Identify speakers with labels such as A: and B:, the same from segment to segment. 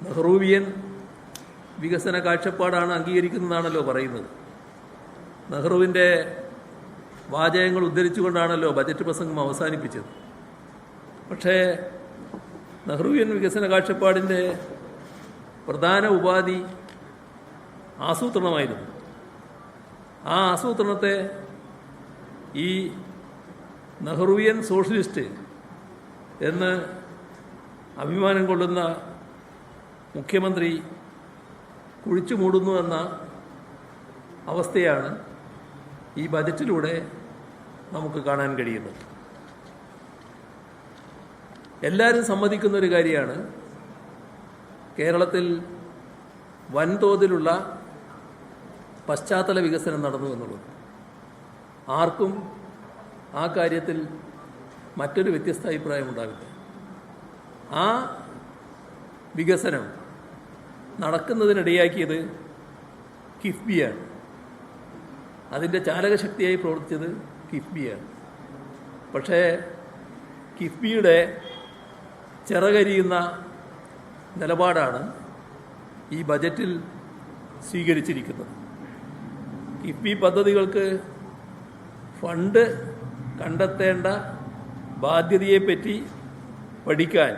A: നെഹ്റുവിയൻ വികസന കാഴ്ചപ്പാടാണ് അംഗീകരിക്കുന്നതാണല്ലോ പറയുന്നത്. നെഹ്റുവിൻ്റെ വാചകങ്ങൾ ഉദ്ധരിച്ചുകൊണ്ടാണല്ലോ ബജറ്റ് പ്രസംഗം അവസാനിപ്പിച്ചത്. പക്ഷേ നെഹ്റുവിയൻ വികസന കാഴ്ചപ്പാടിൻ്റെ പ്രധാന ഉപാധി ആസൂത്രണമായിരുന്നു. ആ ആസൂത്രണത്തെ ഈ നെഹ്റുവിയൻ സോഷ്യലിസ്റ്റ് എന്ന് അഭിമാനം കൊള്ളുന്ന മുഖ്യമന്ത്രി കുഴിച്ചു മൂടുന്നു എന്ന അവസ്ഥയാണ് ഈ ബജറ്റിലൂടെ നമുക്ക് കാണാൻ കഴിയുന്നത്. എല്ലാവരും സമ്മതിക്കുന്ന ഒരു കാര്യമാണ് കേരളത്തിൽ വൻതോതിലുള്ള പശ്ചാത്തല വികസനം നടന്നു എന്നുള്ളത്. ആർക്കും ആ കാര്യത്തിൽ മറ്റൊരു വ്യത്യസ്ത അഭിപ്രായം ഉണ്ടാവില്ല. ആ വികസനം നടക്കുന്നതിനിടയാക്കിയത് കിഫ്ബിയാണ്. അതിൻ്റെ ചാലകശക്തിയായി പ്രവർത്തിച്ചത് കിഫ്ബിയാണ്. പക്ഷേ കിഫ്ബിയുടെ ചിറകരിയുന്ന നിലപാടാണ് ഈ ബജറ്റിൽ സ്വീകരിച്ചിരിക്കുന്നത്. കിഫ്ബി പദ്ധതികൾക്ക് ഫണ്ട് കണ്ടെത്തേണ്ട ബാധ്യതയെപ്പറ്റി പഠിക്കാൻ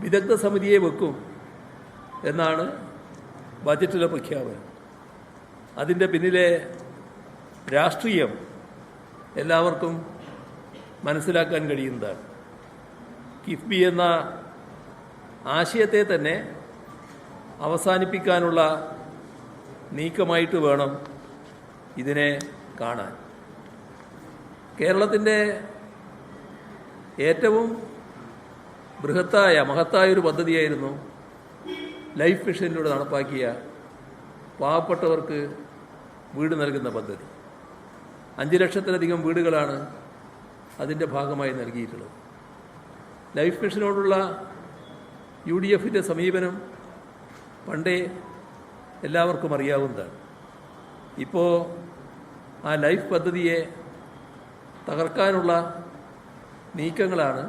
A: വിദഗ്ധ സമിതിയെ വെക്കും എന്നാണ് ബജറ്റിലെ പ്രഖ്യാപനം. അതിൻ്റെ പിന്നിലെ രാഷ്ട്രീയം എല്ലാവർക്കും മനസ്സിലാക്കാൻ കഴിയുന്നതാണ്. കിഫ്ബി എന്ന ആശയത്തെ തന്നെ അവസാനിപ്പിക്കാനുള്ള നീക്കമായിട്ട് വേണം ഇതിനെ കാണാൻ. കേരളത്തിൻ്റെ ഏറ്റവും മഹത്തായൊരു പദ്ധതിയായിരുന്നു ലൈഫ് മിഷനിലൂടെ നടപ്പാക്കിയ പാവപ്പെട്ടവർക്ക് വീട് നൽകുന്ന പദ്ധതി. 5 ലക്ഷത്തിലധികം വീടുകളാണ് അതിൻ്റെ ഭാഗമായി നൽകിയിട്ടുള്ളത്. ലൈഫ് മിഷനോടുള്ള UDFൻ്റെ സമീപനം പണ്ടേ എല്ലാവർക്കും അറിയാവുന്നതാണ്. ഇപ്പോൾ ആ ലൈഫ് പദ്ധതിയെ തകർക്കാനുള്ള നീക്കങ്ങളാണ്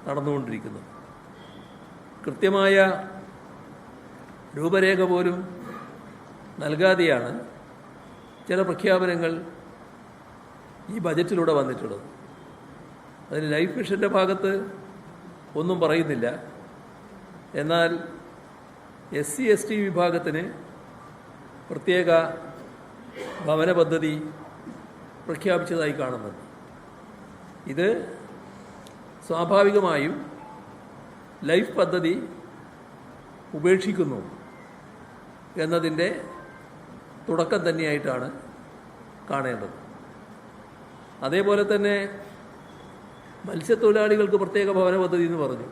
A: നടന്നുകൊണ്ടിരിക്കുന്നത്. കൃത്യമായ രൂപരേഖ പോലും നൽകാതെയാണ് ചില പ്രഖ്യാപനങ്ങൾ ഈ ബജറ്റിലൂടെ വന്നിട്ടുള്ളത്. അതിന് ലൈഫ് മിഷൻ്റെ ഭാഗത്ത് ഒന്നും പറയുന്നില്ല. എന്നാൽ SC/ST വിഭാഗത്തിന് പ്രത്യേക ഭവന പദ്ധതി പ്രഖ്യാപിച്ചതായി കാണുന്നുണ്ട്. ഇത് സ്വാഭാവികമായും ലൈഫ് പദ്ധതി ഉപേക്ഷിക്കുന്നു എന്നതിൻ്റെ തുടക്കം തന്നെയായിട്ടാണ് കാണേണ്ടത്. അതേപോലെ തന്നെ മത്സ്യത്തൊഴിലാളികൾക്ക് പ്രത്യേക ഭവന പദ്ധതി എന്ന് പറഞ്ഞു.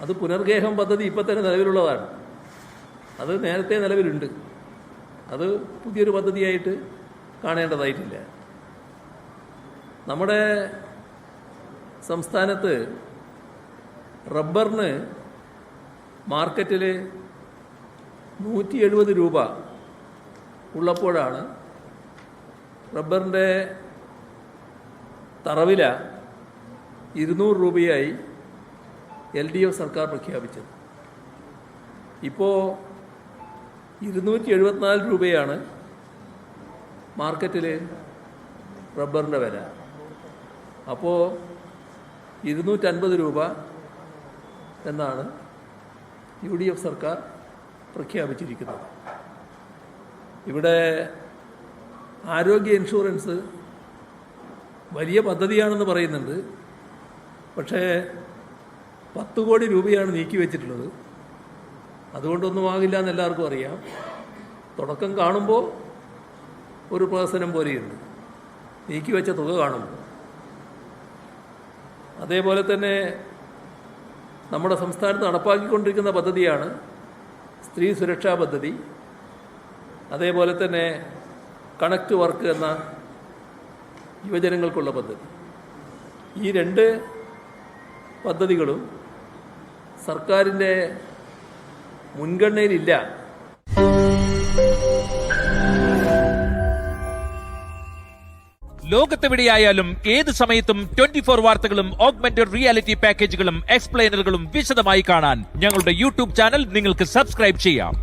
A: അത് പുനർഗേഹം പദ്ധതി ഇപ്പം തന്നെ നിലവിലുള്ളതാണ്. അത് നേരത്തെ നിലവിലുണ്ട്. അത് പുതിയൊരു പദ്ധതിയായിട്ട് കാണേണ്ടതായിട്ടില്ല. നമ്മുടെ സംസ്ഥാനത്ത് റബ്ബറിന് മാർക്കറ്റിൽ 170 രൂപ ഉള്ളപ്പോഴാണ് റബ്ബറിൻ്റെ തറവില 200 രൂപയായി LDF സർക്കാർ പ്രഖ്യാപിച്ചത്. ഇപ്പോൾ 274 രൂപയാണ് മാർക്കറ്റിൽ റബ്ബറിൻ്റെ വില. അപ്പോൾ 250 രൂപ എന്നാണ് UDF സർക്കാർ പ്രഖ്യാപിച്ചിരിക്കുന്നത്. ഇവിടെ ആരോഗ്യ ഇൻഷുറൻസ് വലിയ പദ്ധതിയാണെന്ന് പറയുന്നുണ്ട്. പക്ഷേ 10 കോടി രൂപയാണ് നീക്കി വെച്ചിട്ടുള്ളത്. അതുകൊണ്ടൊന്നും ആകില്ല എന്ന് എല്ലാവർക്കും അറിയാം. തുടക്കം കാണുമ്പോൾ ഒരു പ്രഹസനം പോലെയുണ്ട് നീക്കി വെച്ച തുക കാണുമ്പോൾ. അതേപോലെ തന്നെ നമ്മുടെ സംസ്ഥാനത്ത് നടപ്പാക്കിക്കൊണ്ടിരിക്കുന്ന പദ്ധതിയാണ് സ്ത്രീ സുരക്ഷാ പദ്ധതി. അതേപോലെ തന്നെ കണക്ട് വർക്ക് എന്ന യുവജനങ്ങൾക്കുള്ള പദ്ധതി. ഈ 2 പദ്ധതികളും സർക്കാരിൻ്റെ മുൻഗണനയിലില്ല.
B: ലോകത്തെവിടെയായാലും ഏത് സമയത്തും 24 വാർത്തകളും ഓഗ്മെന്റഡ് റിയാലിറ്റി പാക്കേജുകളും എക്സ്പ്ലെയിനറുകളും വിശദമായി കാണാൻ ഞങ്ങളുടെ യൂട്യൂബ് ചാനൽ നിങ്ങൾക്ക് സബ്സ്ക്രൈബ് ചെയ്യാം.